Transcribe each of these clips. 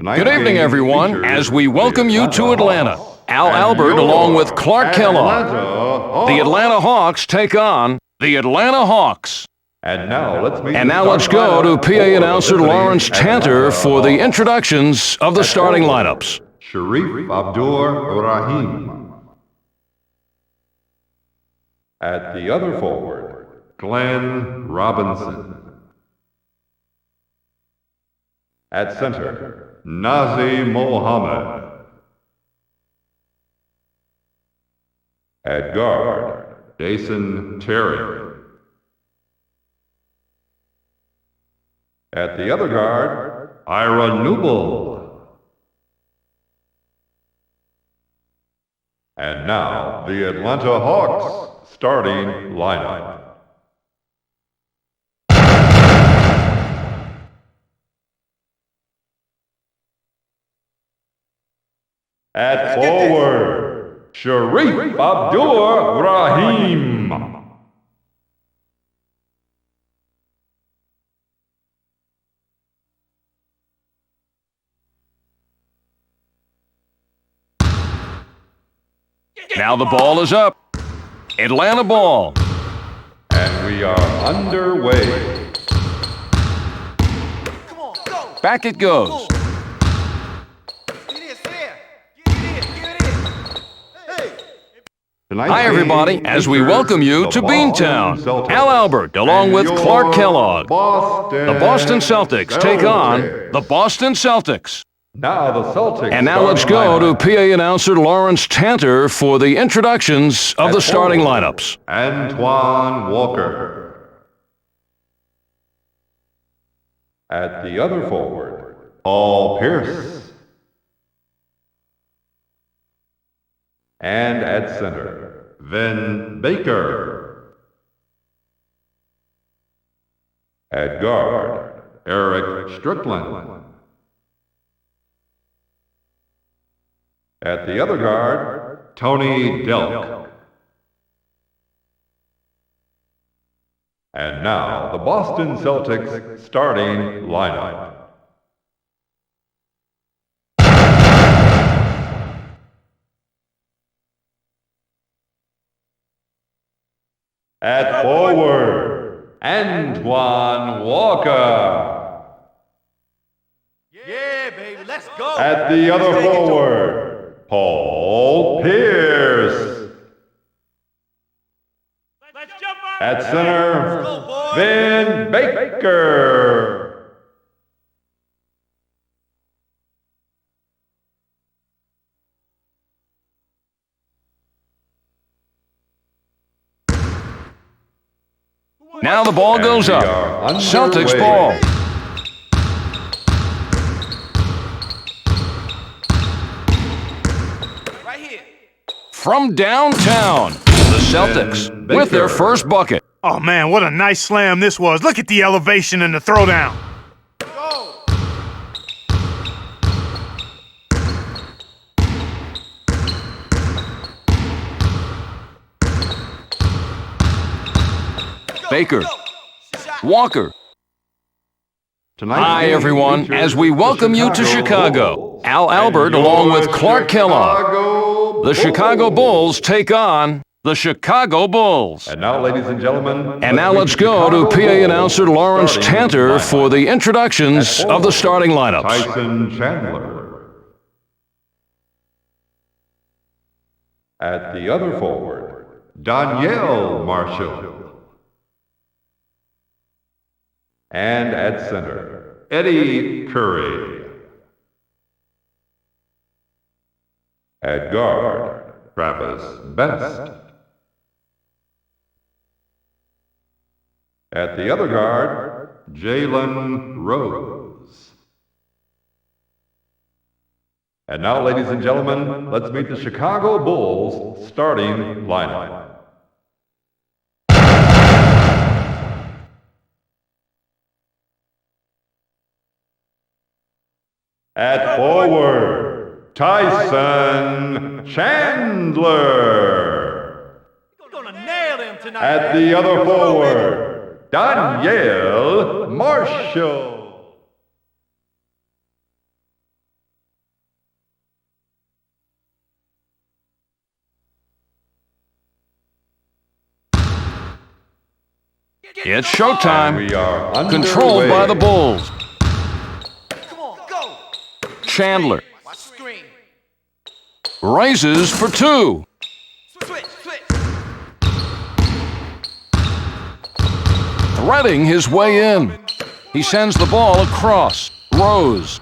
Good evening, everyone, as we welcome you to Atlanta. Al Albert along with Clark Kellogg. The Atlanta Hawks take on the Atlanta Hawks. And now let's go to PA announcer Lawrence Tanter for the introductions of the starting lineups. Sharif Abdur-Rahim. At the other forward, Glenn Robinson. At center, Nazi Mohammed. At guard, Jason Terry. At the other guard, Ira Newble. And now, the Atlanta Hawks starting lineup. At forward, Sharif Abdur-Rahim. Now the ball is up. Atlanta ball. And we are underway. Back it goes. Hi, everybody, as we welcome you to Beantown. Al Albert, along with Clark Kellogg. The Boston Celtics take on the Boston Celtics. Now the Celtics. And now let's go to PA announcer Lawrence Tanter for the introductions of the starting lineups. Antoine Walker. At the other forward, Paul Pierce. And at center, Vin Baker. At guard, Eric Strickland. At the other guard, Tony Delk. And now, the Boston Celtics starting lineup. At forward, Antoine Walker. Yeah, baby, let's go. At the other forward, Paul Pierce. Let's jump up. At center, Vin Baker. Now the ball goes up. Celtics ball. Right here. From downtown, the Celtics with their first bucket. Oh, man, what a nice slam this was. Look at the elevation and the throwdown. Go. Baker. Walker. Hi, everyone, as we welcome you to Chicago. Al Albert along with Clark Kellogg. The Chicago Bulls take on the Chicago Bulls. And now, ladies and gentlemen. And now let's go to PA announcer Lawrence Tanter for the introductions of the starting lineups. Tyson Chandler. At the other forward, Danielle Marshall. And at center, Eddie Curry. At guard, Travis Best. At the other guard, Jalen Rose. And now, ladies and gentlemen, let's meet the Chicago Bulls starting lineup. At forward, Tyson Chandler. You're gonna nail him tonight. At the other forward, Danielle Marshall. It's And showtime. we are underway. Controlled by the Bulls. Come on, go. Chandler Watch the screen. raises for two. Switch. Threading his way in. He sends the ball across. Rose.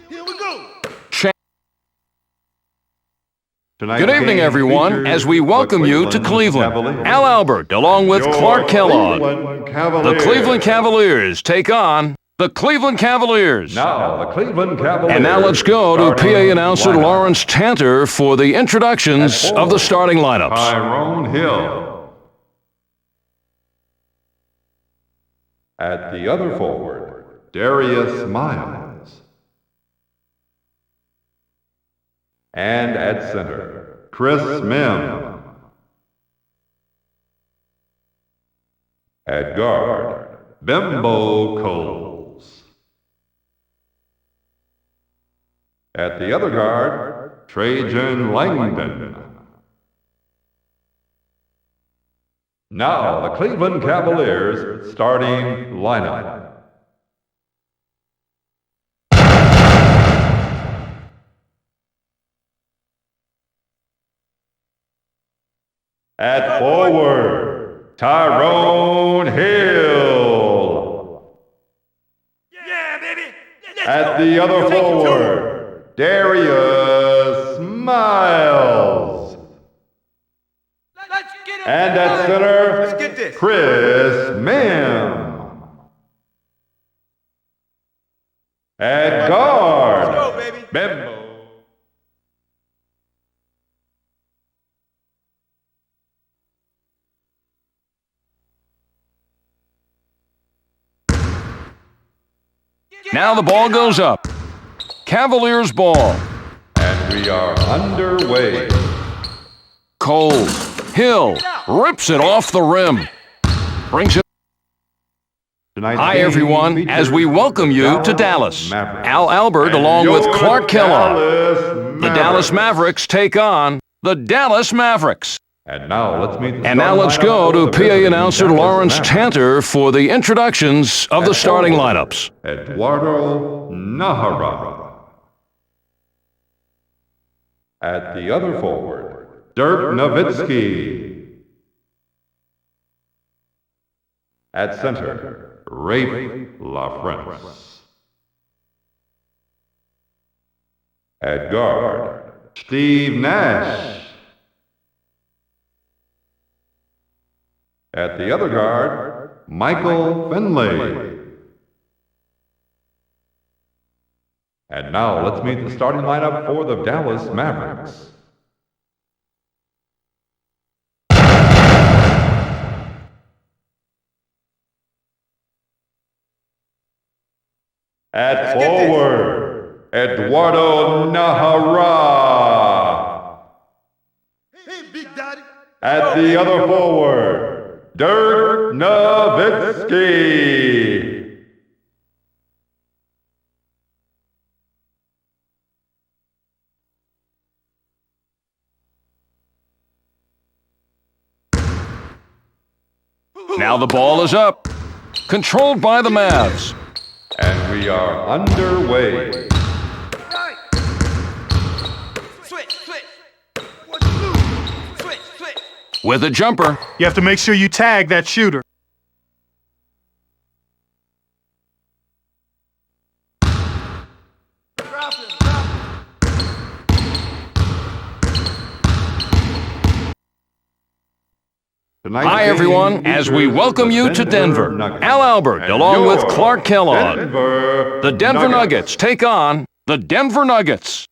Here we go. Tonight's Good evening, game everyone, features as we welcome the you to Cleveland. Cavaliers. Al Albert, along with Your Clark Kellogg. Cleveland The Cavaliers. Cleveland Cavaliers take on the Cleveland Cavaliers. Now, the Cleveland Cavaliers. And now let's go to PA starting announcer lineup. Lawrence Tanter for the introductions At of the forward, starting lineups. Tyrone Hill. At the other forward, Darius Miles. And at center, Chris Mim. At guard, Bimbo Coles. At the other guard, Trajan Langdon. Now, the Cleveland Cavaliers starting lineup. At forward, Tyrone Hill. Yeah, baby. Let's At go. the other Take it to him. forward, Darius Miles. Let's get him. And at center, Let's get this. Chris Mim. At guard, Let's go, baby. Bimbo. Now the ball goes up. Cavaliers ball. And we are underway. Coles. Hill rips it off the rim. Brings it. Tonight's Hi, game everyone, features as we welcome you to Dallas. Al Albert, along with Clark Kellogg. The Dallas Mavericks take on the Dallas Mavericks. And now let's meet the And now let's go to PA announcer Lawrence Tanter for the introductions of the starting lineups. Eduardo Nahara. At the other forward, Dirk Nowitzki. At center, Rafe LaFrance. At guard, Steve Nash. At the other guard, Michael Finley. And now let's meet the starting lineup for the Dallas Mavericks. At forward, Eduardo Nahara. Hey, Big Daddy. At the other forward, Dirk Nowitzki. Now the ball is up. Controlled by the Mavs. And we are underway. Right. Switch. What you do? Switch. With a jumper. You have to make sure you tag that shooter. Drop him. Hi, everyone, as we welcome you to Denver. Al Albert, along with Clark Kellogg. The Denver Nuggets take on the Denver Nuggets.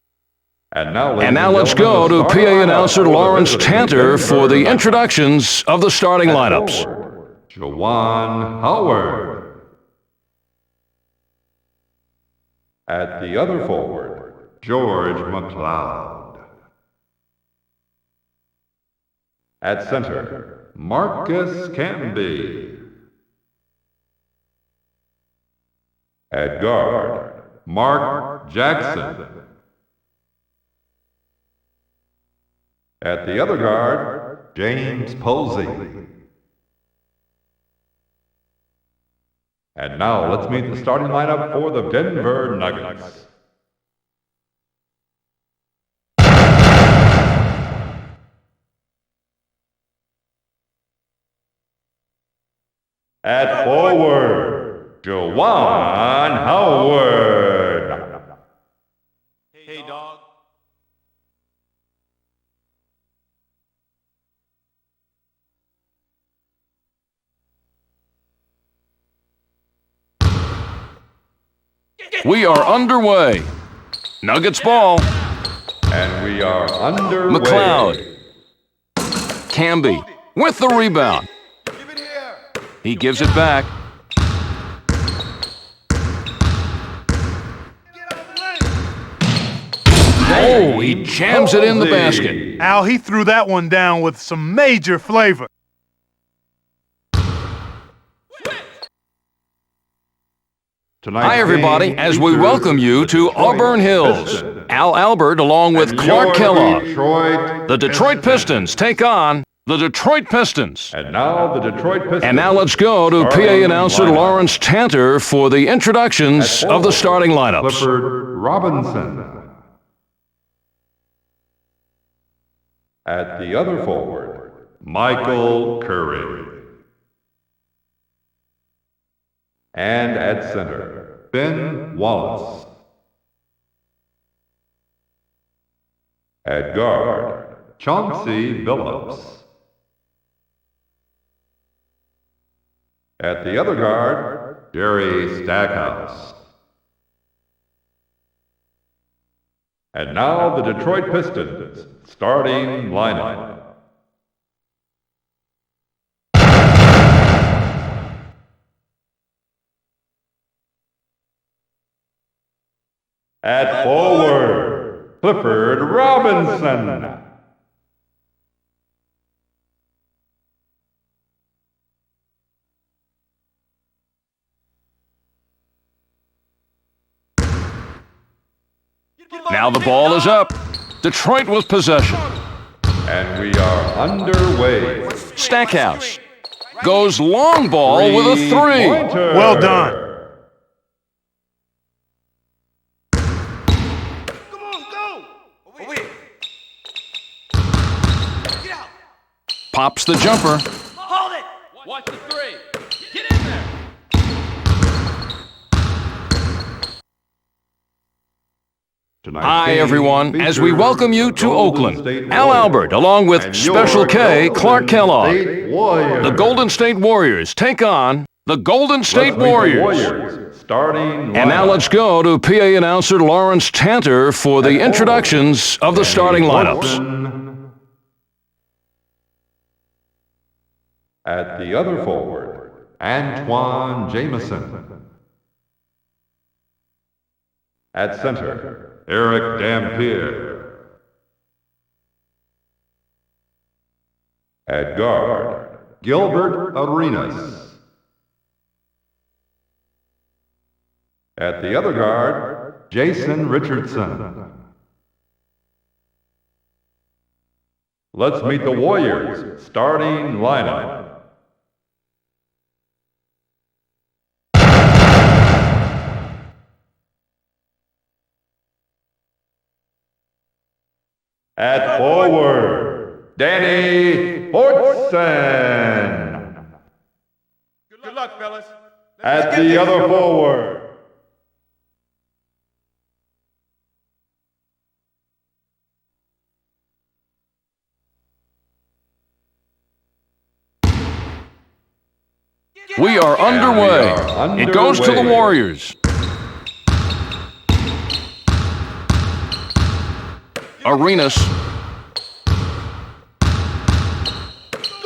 And now let's go to PA announcer Lawrence Tanter for the introductions of the starting lineups. Jawan Howard. At the other forward, George McLeod. At center, Marcus Camby. At guard, Mark Jackson. At the other guard, James Posey. And now let's meet the starting lineup for the Denver Nuggets. At forward, Juwan Howard. Hey, dog. We are underway. Nuggets ball. And we are underway. McLeod. Camby with the rebound. Give it here. He gives it back. Get out of the lane. Oh, he jams it in the basket. Al, he threw that one down with some major flavor. Hi, everybody, as we welcome you to Auburn Hills. Al Albert along with Clark Kellogg. The Detroit Pistons take on the Detroit Pistons. And now the Detroit Pistons. And now let's go to PA announcer Lawrence Tanter for the introductions of the starting lineups. Clifford Robinson. At the other forward, Michael Curry. And at center, Ben Wallace. At guard, Chauncey Phillips. At the other guard, Jerry Stackhouse. And now the Detroit Pistons starting lineup. At forward, Clifford Robinson. Now the ball is up. Detroit with possession. And we are underway. Stackhouse goes long ball with a three. Well done. Come on, go. Away. Get out. Pops the jumper. Hold it. Watch the three. Get in there. Hi, everyone, as we welcome you to Oakland. Al Albert, along with Special K, Clark Kellogg. The Golden State Warriors take on the Golden State Warriors. Starting And now let's go to PA announcer Lawrence Tanter for the introductions of the starting lineups. At the other forward, Antoine Jameson. At center, Eric Dampier. At guard, Gilbert Arenas. At the other guard, Jason Richardson. Let's meet the Warriors starting lineup. At forward, Danny Fortson. Good luck, fellas. At the other forward, We are underway. It goes to the Warriors. Arenas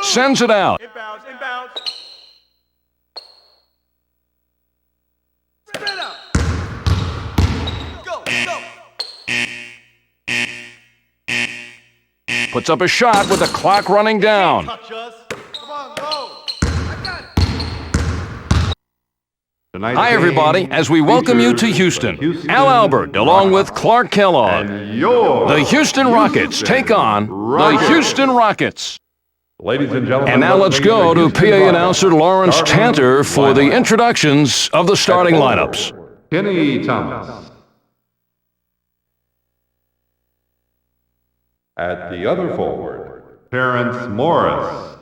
sends it out. Inbounds, inbounds. Spread out. Go, go. Puts up a shot with the clock running down. Touch us. Come on, go. I got it. Hi, everybody, as we welcome you to Houston. Al Albert, along with Clark Kellogg. The Houston Rockets take on the Houston Rockets. Ladies and gentlemen, And now let's go to PA announcer Lawrence Tanter for the introductions of the starting lineups. Kenny Thomas. At the other forward, Terrence Morris.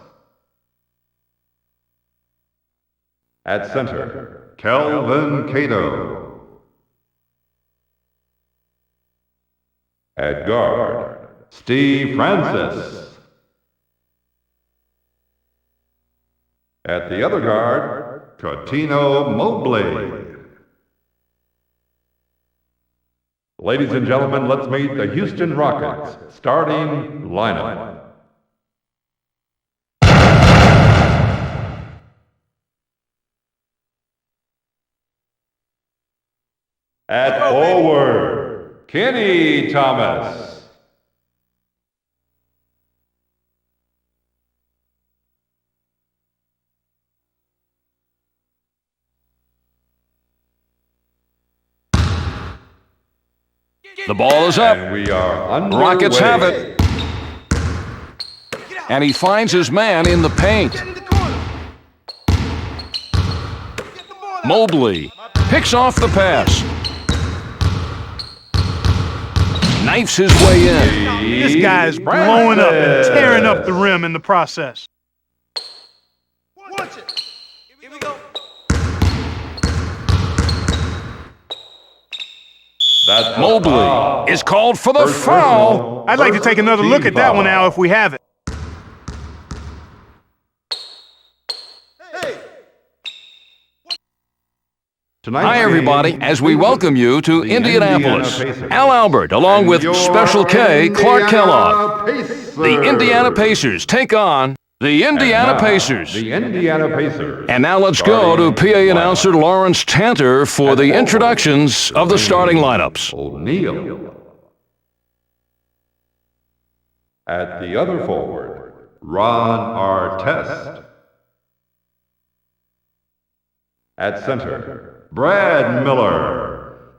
At center, Kelvin Cato. At guard, Steve Francis. At the other guard, Cotino Mobley. Ladies and gentlemen, let's meet the Houston Rockets starting lineup. At forward, Kenny Thomas. The ball is up. And we are underway. Rockets have it. And he finds his man in the paint. Mobley picks off the pass. Knifes his way in. This guy's blowing up and tearing up the rim in the process. Watch it. Here we go. That's Mobley is called for the foul. I'd like to take another look at that one now if we have it. Hi, everybody, as we welcome you to Indianapolis. Al Albert, along with Special K, Clark Kellogg. The Indiana Pacers take on the Indiana Pacers. The Indiana Pacers. And now let's go to PA announcer Lawrence Tanter for the introductions of the starting lineups. O'Neal. At the other forward, Ron Artest. At center, Brad Miller.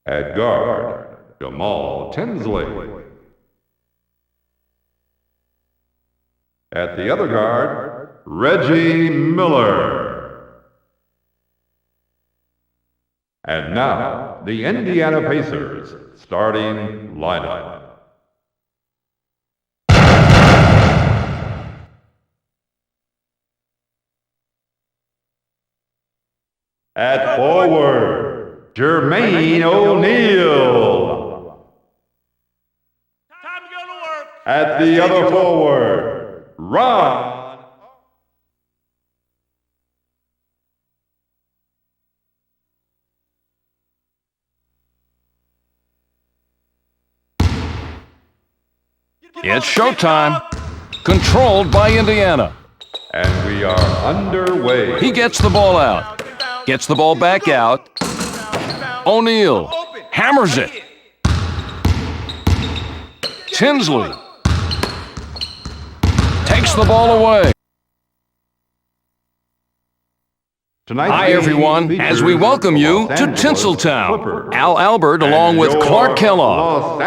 At guard, Jamal Tinsley. At the other guard, Reggie Miller. And now, the Indiana Pacers starting lineup. At forward, Jermaine O'Neal. Time to go to work. At the other forward, Ron. It's showtime. Controlled by Indiana. And we are underway. He gets the ball out. Gets the ball back out. O'Neal hammers it. Tinsley takes the ball away. Hi, everyone, as we welcome you to Tinseltown. Al Albert, along with Clark Kellogg.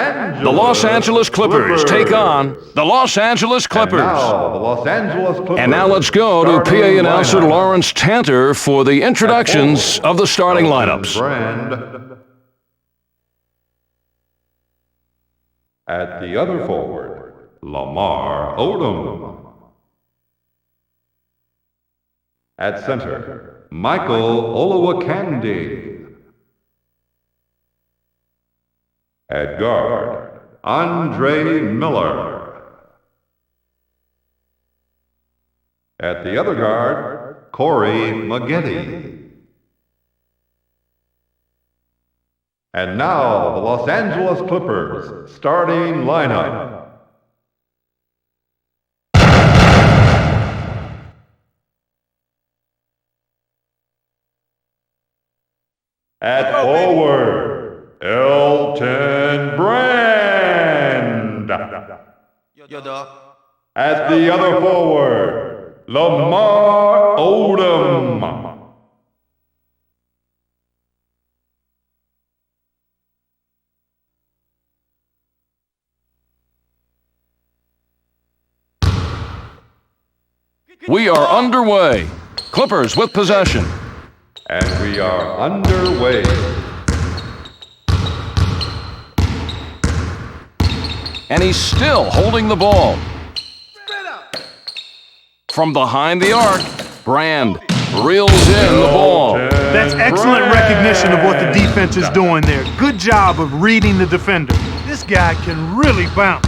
The Los Angeles Clippers take on the Los Angeles Clippers. And now let's go to PA announcer Lawrence Tanter for the introductions of the starting lineups. At the other forward, Lamar Odom. At center, Michael Olowokandi. At guard, Andre Miller. At the other guard, Corey Maggette. And now, the Los Angeles Clippers starting lineup. At forward, Elton Brand. Yo, dog. At the other forward, Lamar Odom. We are underway. Clippers with possession. And we are underway. And he's still holding the ball. From behind the arc, Brand reels in the ball. That's excellent recognition of what the defense is doing there. Good job of reading the defender. This guy can really bounce.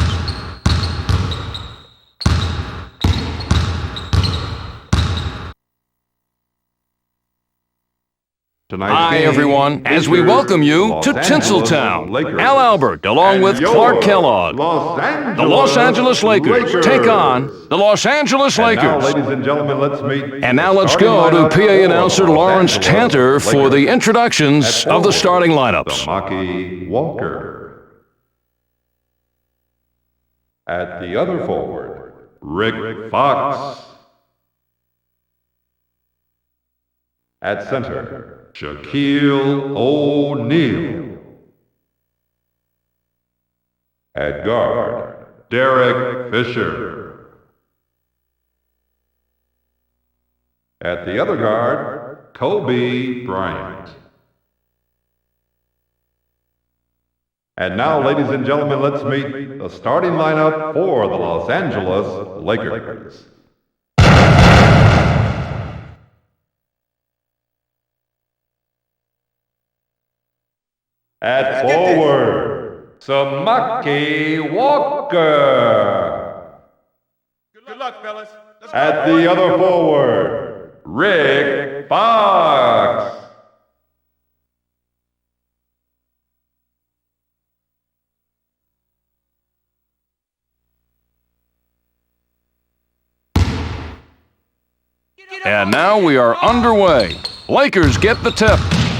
Hi, everyone, as we welcome you to Tinseltown. Al Albert, along with Clark Kellogg. The Los Angeles Lakers take on the Los Angeles Lakers. Now, ladies and gentlemen, let's meet. And now let's go to PA announcer Lawrence Tanter for the introductions of the starting lineups. Maki Walker. At the other forward, Rick Fox. At center, Shaquille O'Neal. At guard, Derek Fisher. At the other guard, Kobe Bryant. And now, ladies and gentlemen, let's meet the starting lineup for the Los Angeles Lakers. At forward, Samaki Walker. Good luck, fellas. At the other forward, Rick Fox. And now we are underway. Lakers get the tip.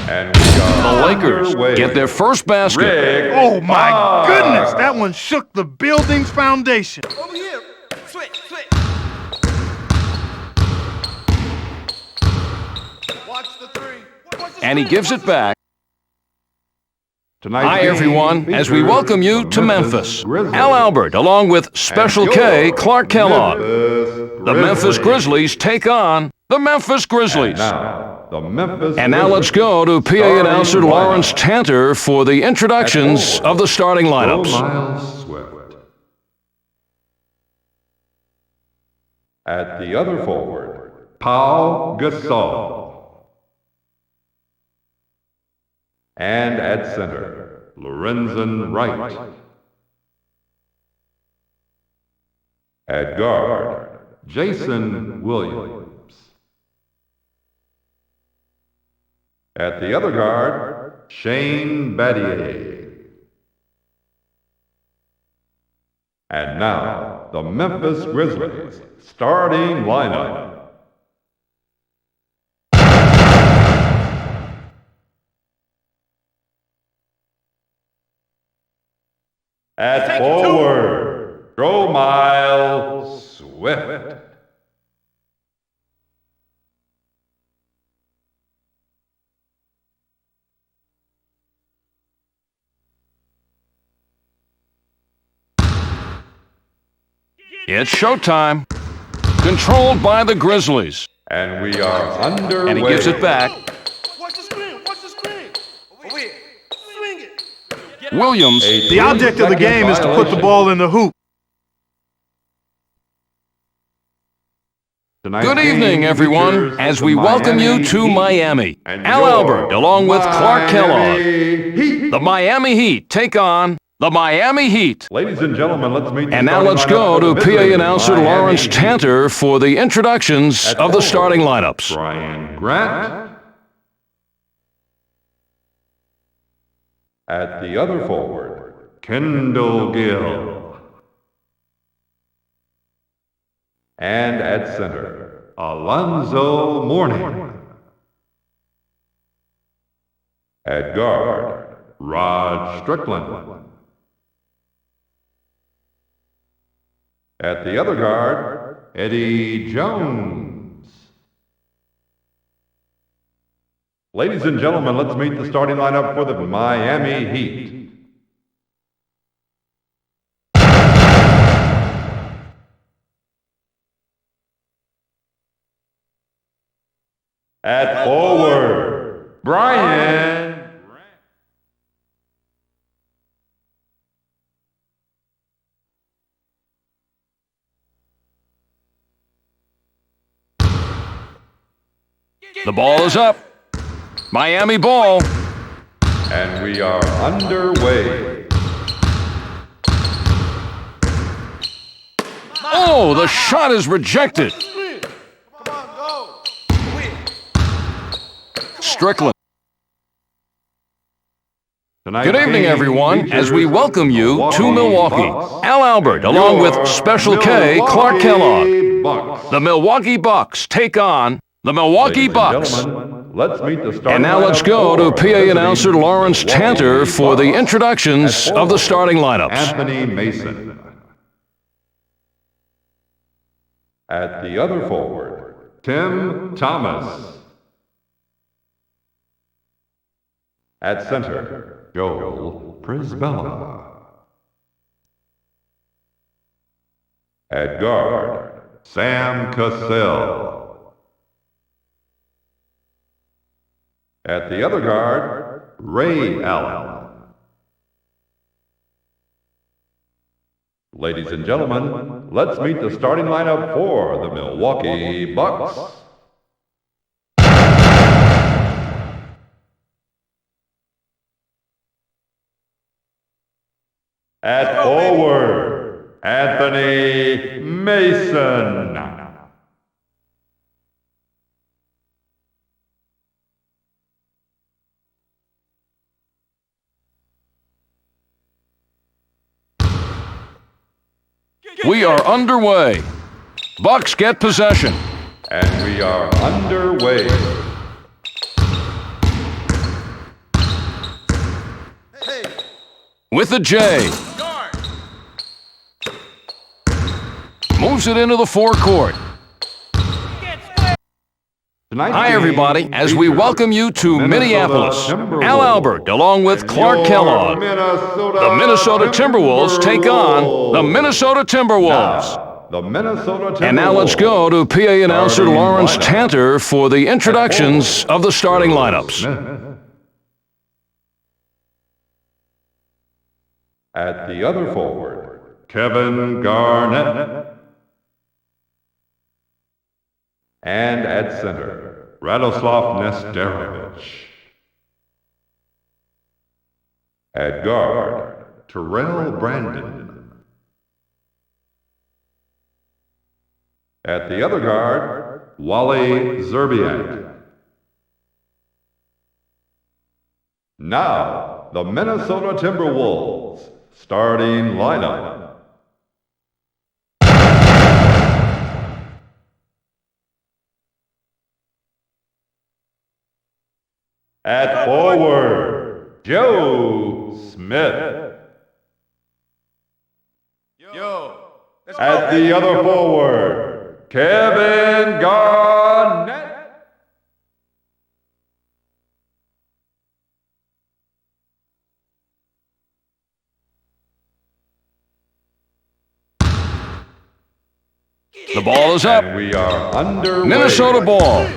And we are The Lakers underway. get their first basket. Rick Oh, my Fox. goodness. That one shook the building's foundation. Over here. Switch. Watch the three. And he gives it back. Tonight's Hi, game everyone, as we features welcome you the to Memphis. Grizzlies. Al Albert, along with Special And K, your Clark Kellogg. Memphis The Memphis Grizzlies take on the Memphis Grizzlies. The Memphis And now let's go to PA announcer Lawrence Tanter for the introductions of the starting lineups. Miles Swift. At the other forward, Pau Gasol. And at center, Lorenzen Wright. At guard, Jason Williams. At the other guard, Shane Battier. And now, the Memphis Grizzlies starting lineup. At forward, Dromile Swift. It's showtime. Controlled by the Grizzlies. And we are underway. And he gives it back. Watch the screen. Over here. Swing it. Williams. The object of the game is to put the ball in the hoop. Good evening, everyone, as we welcome you to Miami. Al Albert, along with Clark Kellogg. The Miami Heat take on the Miami Heat. Ladies and gentlemen, let's meet. And now let's go to PA announcer Lawrence Tanter for the introductions of the starting lineups. Brian Grant. At the other forward, Kendall Gill. And at center, Alonzo Mourning. At guard, Rod Strickland. At the other guard, Eddie Jones. Ladies and gentlemen, let's meet the starting lineup for the Miami Heat. At forward, Brian. The ball is up. Miami ball. And we are underway. Oh, the shot is rejected. Come on, go. Strickland. Tonight's Good evening, game everyone, features as we welcome you to Milwaukee. Bucks. Al Albert, along with Special K, Clark Kellogg. Bucks. The Milwaukee Bucks take on the Milwaukee Ladies and Bucks. gentlemen, let's meet the starting And now let's lineup go to for PA visiting announcer Lawrence Milwaukee Tanter for the Bucks. introductions At of the forward, starting lineups. Anthony Mason. At the other forward, Tim Thomas. At center, Joel Prisbella. At guard, Sam Cassell. At the other guard, Ray Allen. Ladies and gentlemen, let's meet the starting lineup for the Milwaukee Bucks. At forward, Anthony Mason. We are underway. Bucks get possession. And we are underway. With the J. Moves it into the forecourt. Hi, everybody, as we welcome you to Minneapolis. Al Albert, along with Clark Kellogg. The Minnesota Timberwolves take on the Minnesota Timberwolves. The Minnesota Timberwolves. And now let's go to PA announcer Starting Lawrence lineup. Tanter for the introductions of the starting lineups. At the other forward, Kevin Garnett. And at center, Radoslav Nesterovich. At guard, Terrell Brandon. At the other guard, Wally Zerbiak. Now, the Minnesota Timberwolves starting lineup. At forward, Joe Smith. Yo. At the other forward, Kevin Garnett. The ball is up. And we are underway. Minnesota ball.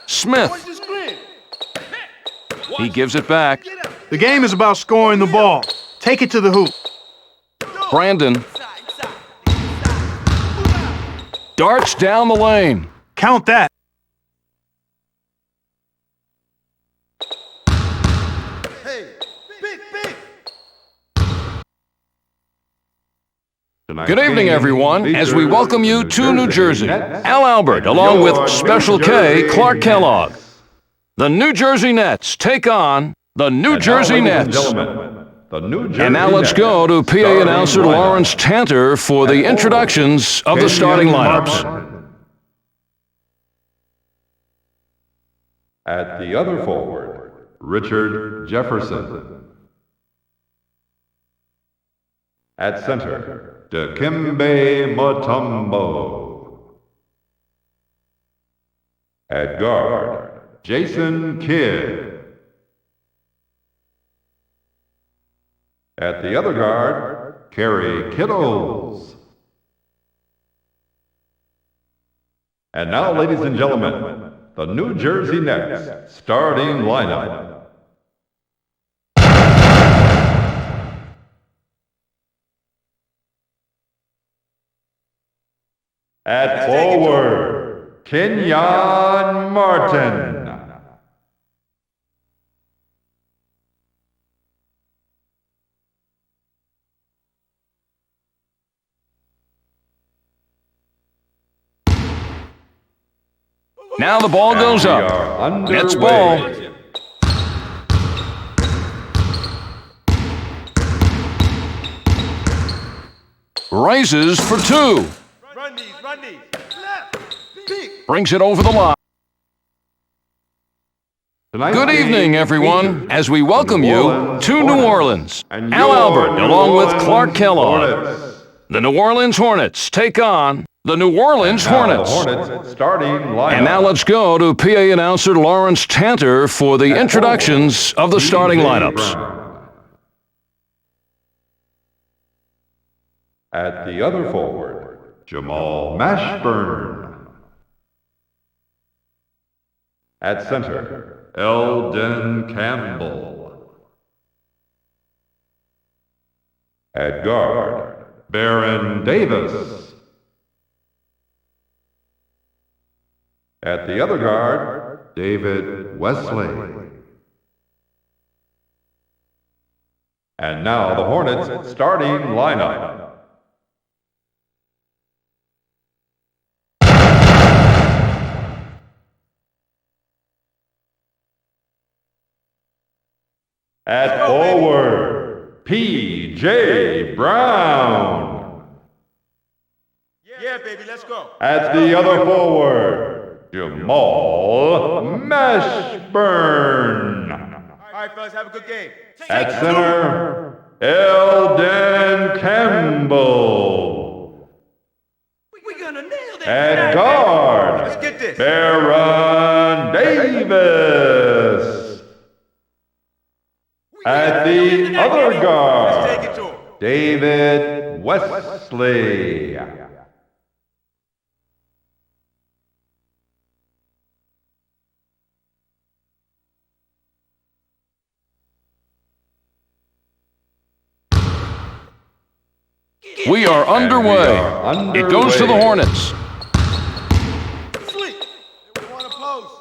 Smith. He gives it back. The game is about scoring the ball. Take it to the hoop. Brandon. Darts down the lane. Count that. Good evening, everyone, as we welcome you to New Jersey. Al Albert, along with Special K, Clark Kellogg. The New Jersey Nets take on the New Jersey Nets. And now let's go to PA announcer Lawrence Tanter for the introductions of the starting lineups. At the other forward, Richard Jefferson. At center, Dikembe Mutombo. At guard, Jason Kidd. At the other guard, Kerry Kittles. And now, ladies and gentlemen, the New Jersey Nets starting lineup. At forward, Kenyon Martin. Now the ball goes up. Nets ball. Raises for two. Run these. Left. Peek. Brings it over the line. Good evening, everyone, as we welcome you to New Orleans. Al Albert, along with Clark Kellogg. The New Orleans Hornets take on the New Orleans Hornets. And now let's go to PA announcer Lawrence Tanter for the introductions of the starting lineups. At the other forward, Jamal Mashburn. At center, Eldon Campbell. At guard, Baron Davis. At the other guard, David Wesley. And now the Hornets starting lineup. At forward, P.J. Brown. Yeah, baby, let's go. At the other forward, Jamal Mashburn. All right, fellas, have a good game. At center, Eldon Campbell. We're gonna nail that. At guard, Let's get this. Baron Davis. At the other Let's guard, take it to him. David Wesley. We are underway. It goes to the Hornets. Sweet. We want to pose.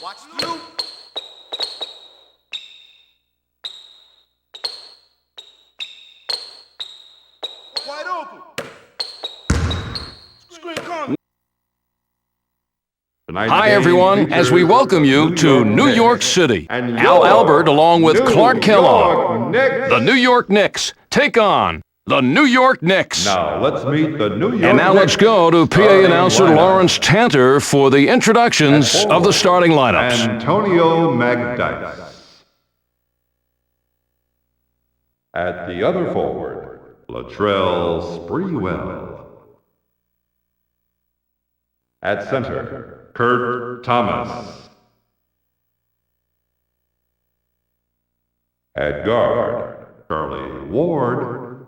Watch the loop. Wide open. Screen corner. Hi, everyone, as we welcome you to New York City. Al Albert, along with Clark Kellogg. The New York Knicks take on the New York Knicks. Now let's meet the New York And now let's go to PA announcer Lawrence Tanter for the introductions of the starting lineups. Antonio Magdice. At the other forward, Latrell Sprewell. At center, Kurt Thomas. At guard, Charlie Ward.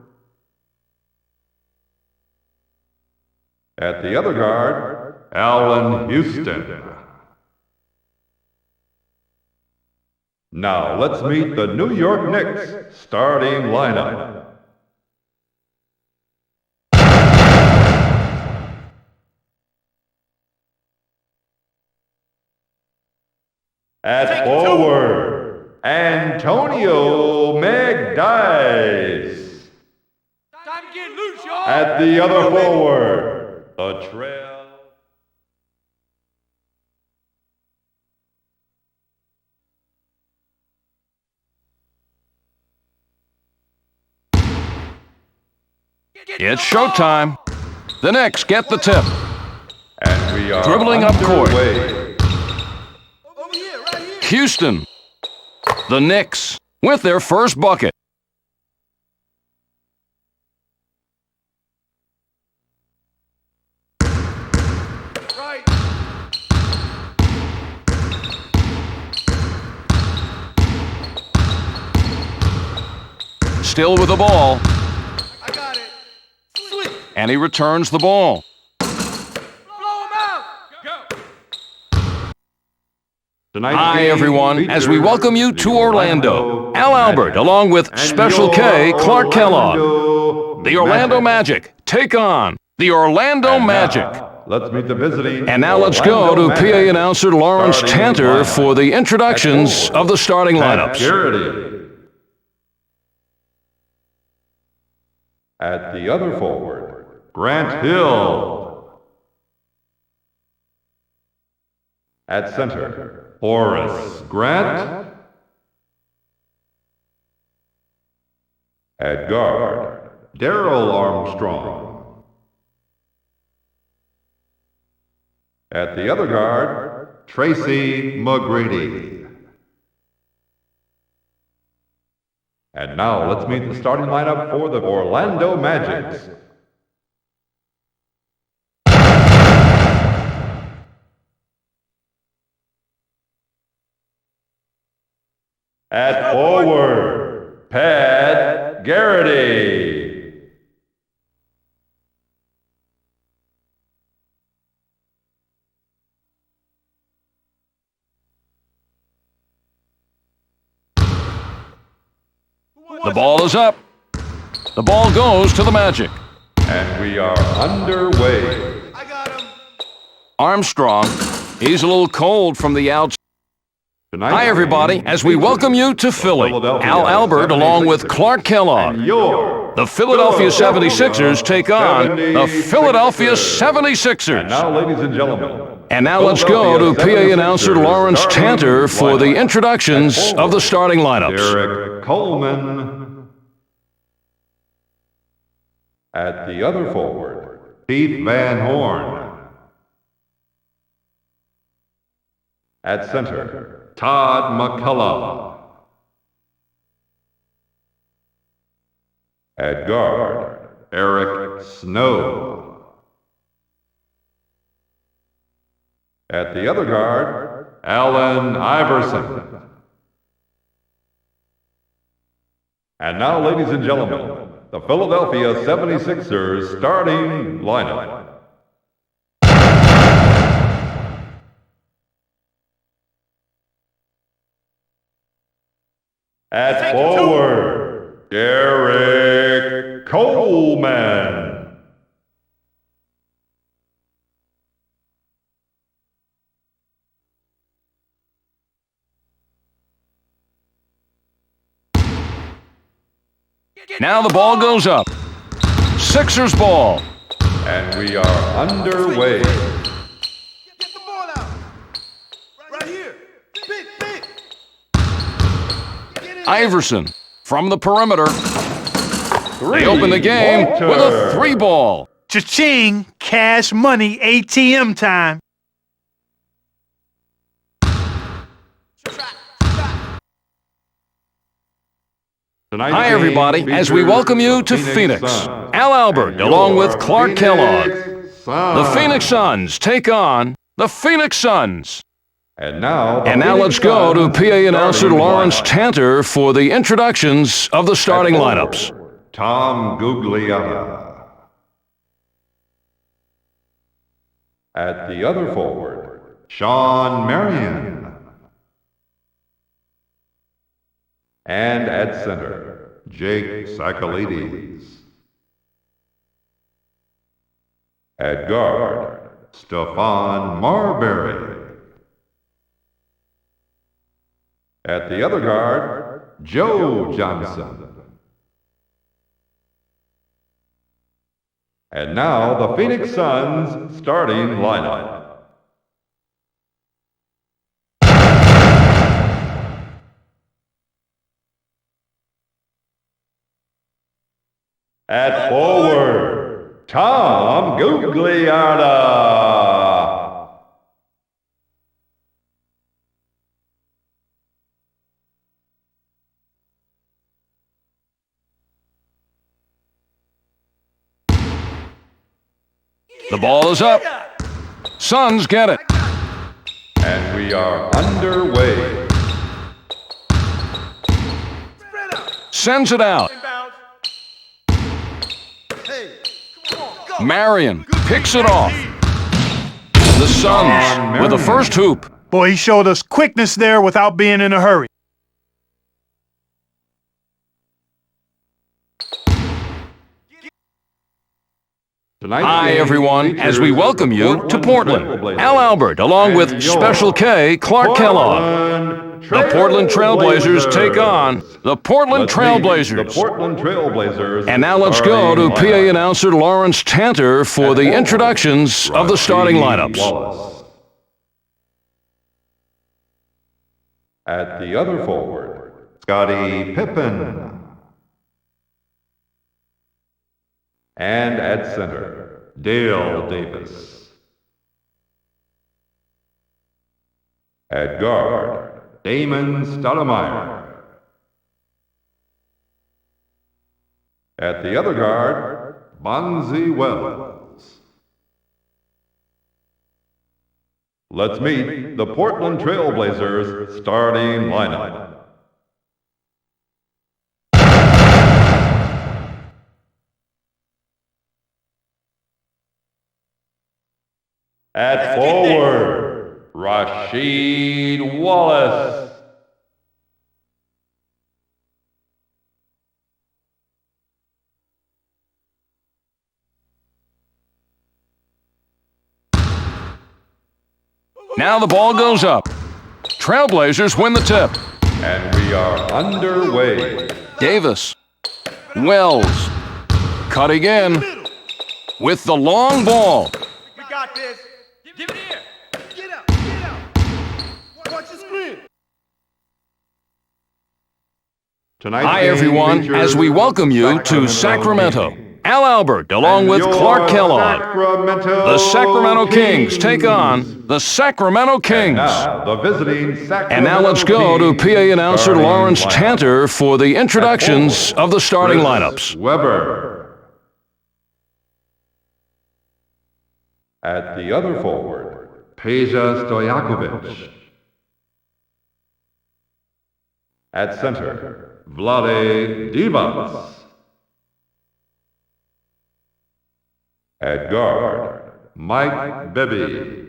At the other guard, Allen Houston. Now let's meet the New York Knicks starting lineup. At forward, Antonio Magdice. Time to get loose, y'all. At the other forward, Latrell. It's showtime. The Knicks get the tip. And we are Dribbling up court. underway. Over here, right here. Houston. The Knicks with their first bucket. Right. Still with the ball. I got it. Sweet. And he returns the ball. Hi, everyone, as we welcome you to Orlando. Al Albert, along with Special K, Clark Kellogg. The Orlando Magic take on the Orlando Magic. Let's meet the visiting. And now let's go to PA announcer Lawrence Tanter for the introductions of the starting lineups. At the other forward, Grant Hill. At center, Horace Grant. At guard, Darrell Armstrong. At the other guard, Tracy McGrady. And now let's meet the starting lineup for the Orlando Magic. At forward, Pat Garrity. The ball is up. The ball goes to the Magic. And we are underway. I got him. Armstrong, he's a little cold from the outside. Hi, everybody, as we welcome you to Philly. Al Albert along with Clark Kellogg. The Philadelphia 76ers take on the Philadelphia 76ers. And now, ladies and gentlemen. And now let's go to PA announcer Lawrence Tanter for the introductions of the starting lineups. Derek Coleman. At the other forward, Pete Van Horn. At center, Todd McCullough. At guard, Eric Snow. At the other guard, Allen Iverson. And now, ladies and gentlemen, the Philadelphia 76ers starting lineup. At forward, Derek Coleman. Now the ball goes up. Sixers ball. And we are underway. Get the ball out. Right here. Big. Iverson from the perimeter. They open the game with a 3-ball. Cha-ching, cash money, ATM time. Hi, everybody, as we welcome you to Phoenix. Al Albert, along with Clark Kellogg. The Phoenix Suns take on the Phoenix Suns. And now Let's go to PA announcer Lawrence Tanter for the introductions of the starting lineups. Tom Gugliotta. At the other forward, Sean Marion. And at center, Jake Sakalides. At guard, Stephon Marbury. At the other guard, Joe Johnson. And now the Phoenix Suns starting lineup. At forward, Tom Gugliotta. The ball is up. Suns get it. And we are underway. Sends it out. Marion picks it off. The Suns with the first hoop. Boy, he showed us quickness there without being in a hurry. Hi, everyone, as we welcome you to Portland. Al Albert, along with Special K, Clark Kellogg. The Portland Trailblazers take on the Portland Trailblazers. And now let's go to PA announcer Lawrence Tanter for the introductions of the starting lineups. At the other forward, Scottie Pippen. And at center, Dale Davis. At guard, Damon Stoudemire. At the other guard, Bonzi Wells. Let's meet the Portland Trailblazers starting lineup. At forward, Rasheed Wallace. Now the ball goes up. Trailblazers win the tip. And we are underway. Davis. Wells. Cutting in. With the long ball. We got this. Give it here. Get out. Get out. Watch the screen. Hi, everyone, as we welcome you to Sacramento. Al Albert, along with Clark Kellogg. The Sacramento Kings take on the Sacramento Kings. And now let's go to PA announcer Lawrence Tanter for the introductions of the starting lineups. Weber. At the other forward, Peja Stojakovic. At center, Vlade Divac. At guard, Mike Bibby.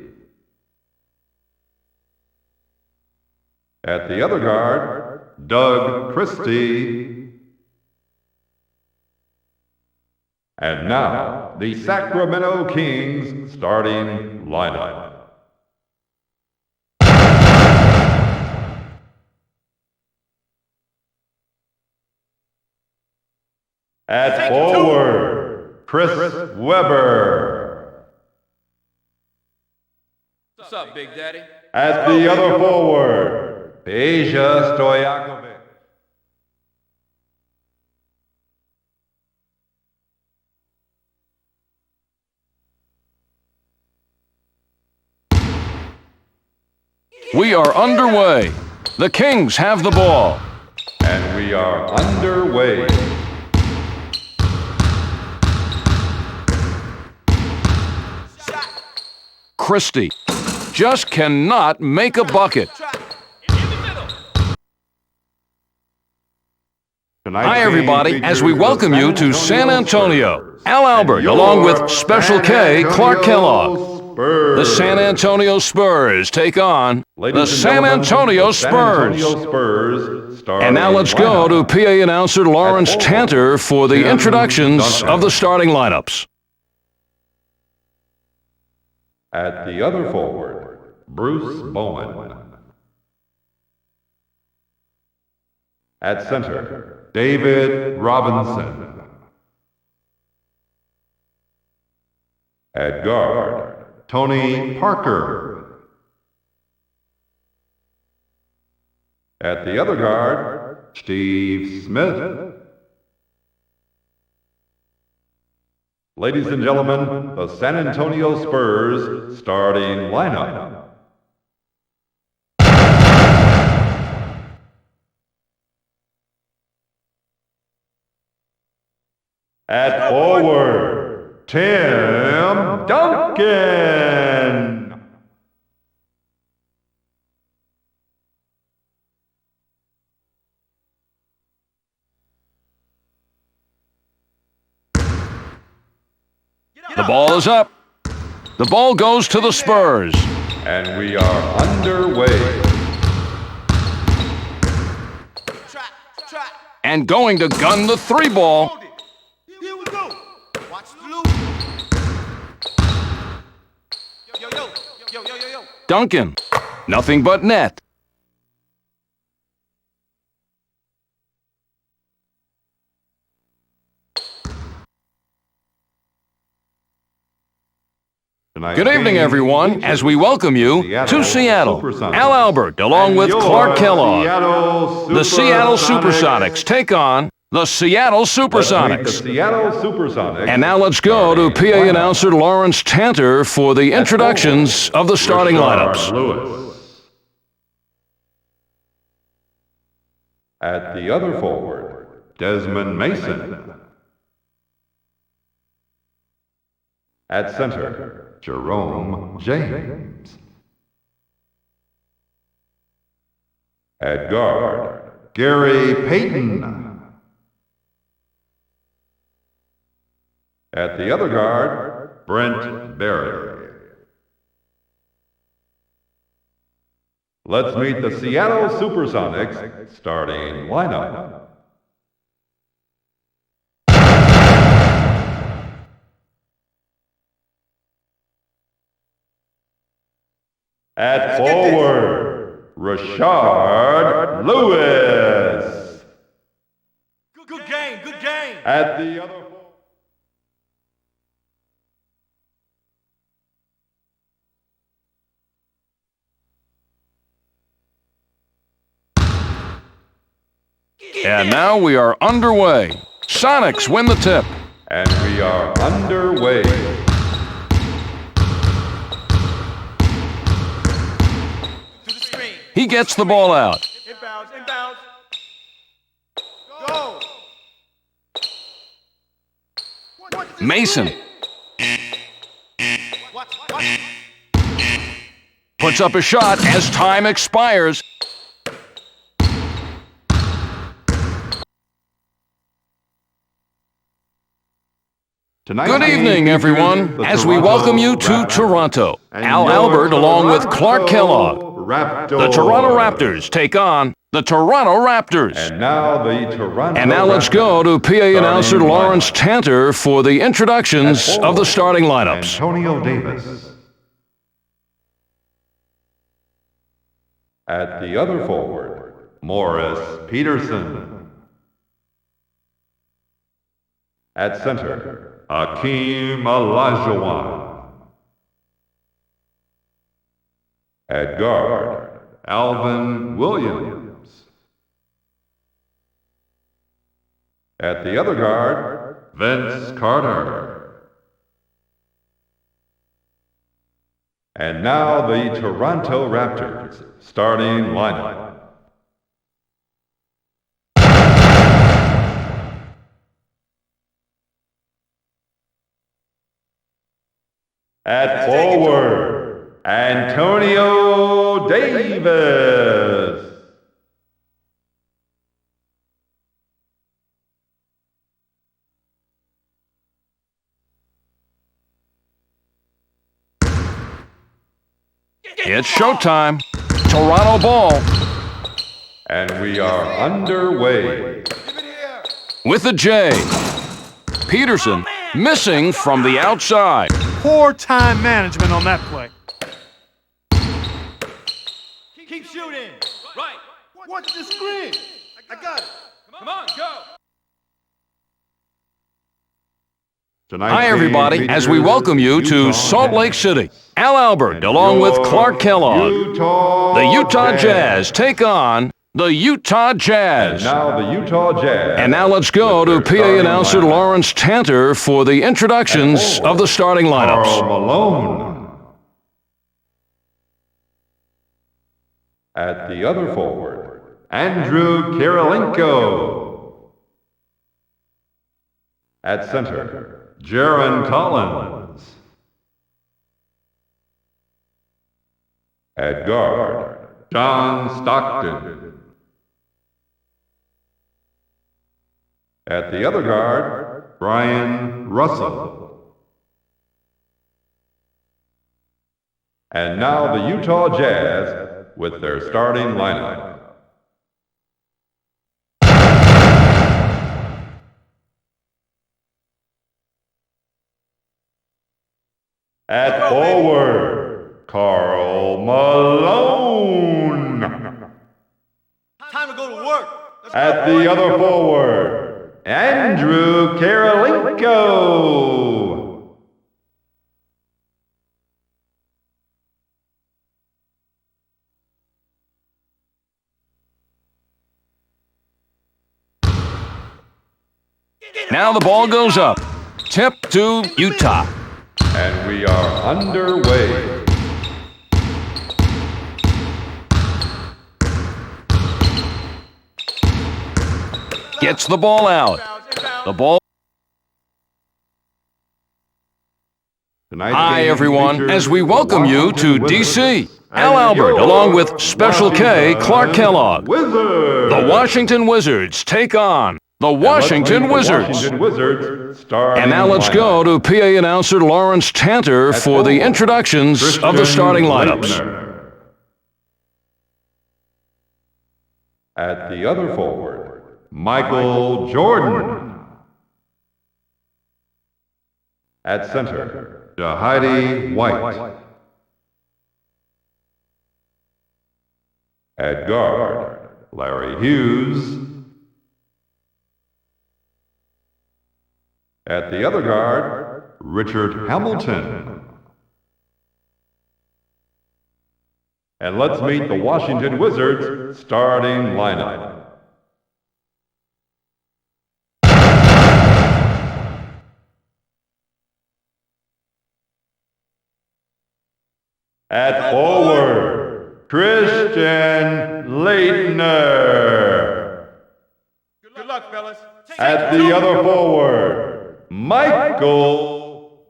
At the other guard, Doug Christie. And now, the Sacramento Kings starting lineup. At forward, Chris Webber. What's up, Big Daddy? At the other forward, Peja Stojakovic. We are underway. The Kings have the ball. And we are underway. Christie just cannot make a bucket. Hi, everybody, as we welcome you to San Antonio. Al Albert, along with Special K, Clark Kellogg. The San Antonio Spurs take on the San Antonio Spurs. And now let's go to PA announcer Lawrence Tanter for the introductions of the starting lineups. At the other forward, Bruce Bowen. At center, David Robinson. At guard, Tony Parker. At the other guard, Steve Smith. Ladies and gentlemen, the San Antonio Spurs starting lineup. At forward, Tim Duncan. The ball is up. The ball goes to the Spurs. And we are underway. And going to gun the 3-ball. Here we go. Watch the loop. Yo. Duncan. Nothing but net. Good evening, everyone, as we welcome you to Seattle. Al Albert, along with Clark Kellogg. The Seattle Supersonics take on the Seattle Supersonics. And now let's go to PA announcer Lawrence Tanter for the introductions of the starting lineups. At the other forward, Desmond Mason. At center, Jerome James. At guard, Gary Payton. At the other guard, Brent Berry. Let's meet the Seattle Supersonics starting lineup. At forward, Rashard Lewis. Good game. At the other forward. And now we are underway. Sonics win the tip. And we are underway. He gets the ball out. Inbounds. Go. Mason Watch. puts up a shot as time expires. Good evening, everyone, as we welcome you to Toronto. Al Albert, along with Clark Kellogg. The Toronto Raptors take on the Toronto Raptors. And now let's go to PA announcer Lawrence Tanter for the introductions of the starting lineups. Antonio Davis. At the other forward, Morris Peterson. At center, Hakeem Olajuwon. At guard, Alvin Williams. At the other guard, Vince Carter. And now the Toronto Raptors starting lineup. At forward, Antonio Davis. It's showtime. Toronto ball. And we are underway. With a J. Peterson missing from the outside. Poor time management on that play. Keep shooting. Right. Watch the screen. I got it. Come on, go. Hi, everybody, as we welcome you to Salt Lake City. Al Albert, along with Clark Kellogg. The Utah Jazz take on the Utah Jazz. And now the Utah Jazz. And now let's go to PA announcer Lawrence Tanter for the introductions of the starting lineups. Karl Malone. At the other forward, Andrew Kirilenko. At center, Jaron Collins. At guard, John Stockton. At the other guard, Brian Russell. And now the Utah Jazz with their starting lineup. At forward, Karl Malone. Time to go to work. At the other forward, Andrew Karolinko. Now the ball goes up. Tip to Utah. And we are underway. Gets the ball out. The ball. Hi, everyone, as we welcome you to D.C. Al Albert, along with Special K, Clark Kellogg. The Washington Wizards take on the Washington Wizards. And now let's go to PA announcer Lawrence Tanter for the introductions of the starting lineups. At the other forward, Michael Jordan. At center, Jahidi White. At guard, Larry Hughes. At the other guard, Richard Hamilton. And let's meet the Washington Wizards starting lineup. At forward, Christian Leitner. Good luck, fellas. At the other forward, Michael.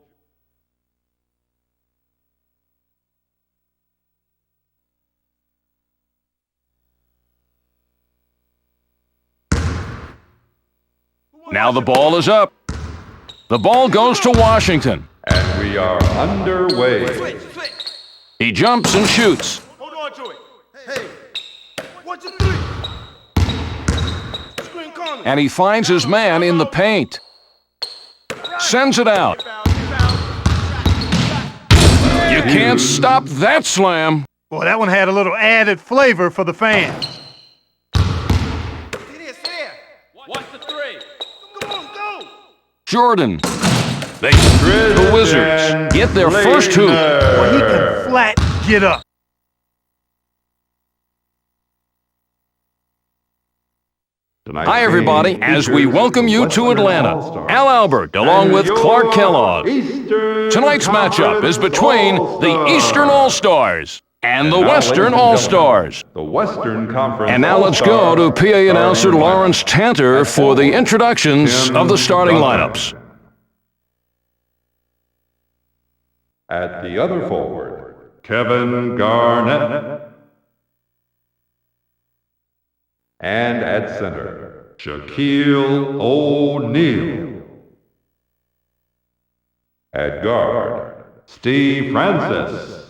Now the ball is up. The ball goes to Washington. And we are underway. Switch. He jumps and shoots. Hold on to it. Hey. 1, 2, 3. Screen coming. And he finds his man in the paint. Sends it out. You can't stop that slam. Boy, that one had a little added flavor for the fans. Sit here. 1 to 3. Come on, go. Jordan. The Wizards get their first hoop. Boy, he can flat get up. Hi, everybody, as we welcome you to Atlanta. Al Albert, along with Clark Kellogg. Tonight's matchup is between the Eastern All-Stars and the Western All-Stars. The Western Conference. And now let's go to PA announcer Lawrence Tanter for the introductions of the starting lineups. At the other forward, Kevin Garnett. And at center, Shaquille O'Neal. At guard, Steve Francis.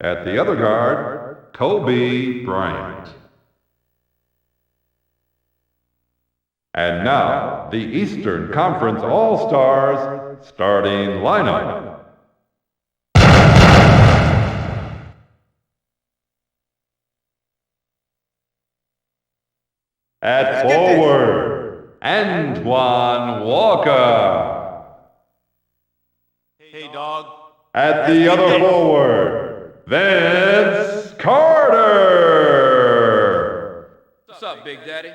At the other guard, Kobe Bryant. And now, the Eastern Conference All-Stars starting lineup. At forward, Antoine Walker. Hey, dog. At the other forward, Vince Carter. What's up, Big Daddy?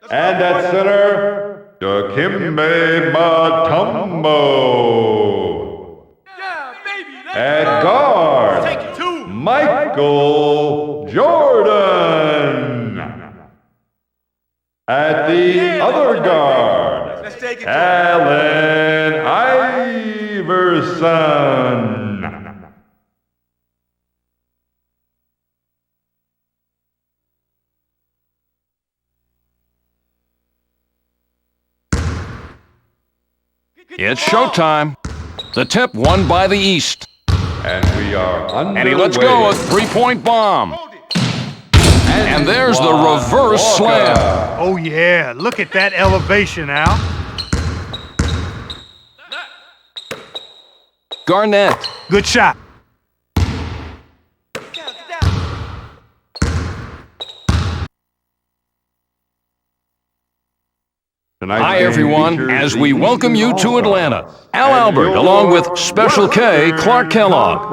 And at center, Dikembe Mutombo. Yeah, baby. At guard, Take it, 2. Michael Jordan. At the other guard, Let's take it. Allen Iverson. It's showtime. The tip won by the East. And we are underway. And he lets go a three-point bomb. And there's the reverse slam. Oh, yeah. Look at that elevation, Al. Garnett. Good shot. Hi, everyone, as we welcome you to Atlanta. Al Albert, along with Special K, Clark Kellogg.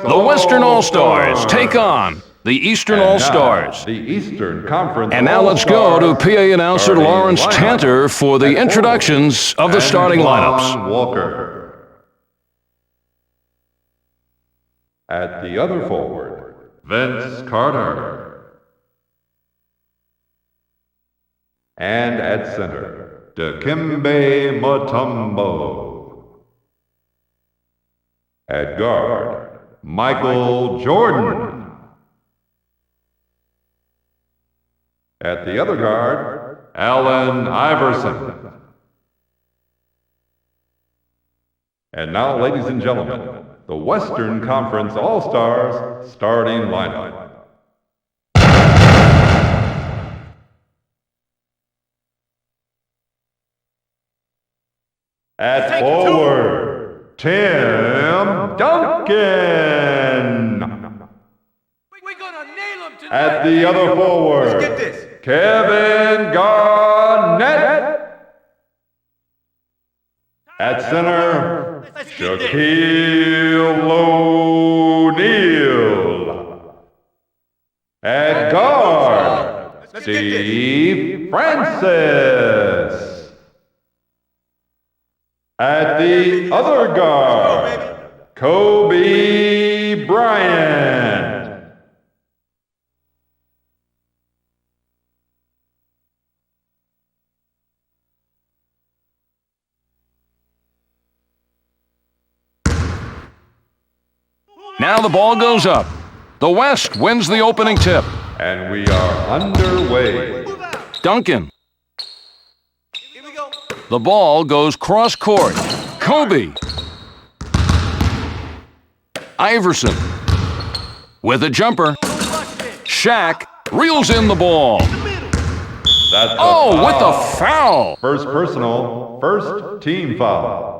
The Western All-Stars take on the Eastern All-Stars. The Eastern Conference. And now let's go to PA announcer Lawrence Tanter for the introductions of the starting lineups. Walker. At the other forward, Vince Carter. And at center, Dikembe Mutombo. At guard, Michael Jordan. At the other guard, Allen Iverson. And now, ladies and gentlemen, the Western Conference All-Stars starting lineup. At forward, Tim Duncan. We're gonna nail him tonight. At the other forward, Let's get this. Kevin Garnett. At center, Shaquille O'Neal. At guard, Steve Francis. At the other guard, Kobe Bryant. Now the ball goes up. The West wins the opening tip. And we are underway. Duncan. Here we go. The ball goes cross-court. Kobe. Iverson. With a jumper. Shaq reels in the ball. That's Oh, with the foul. First personal, first team foul.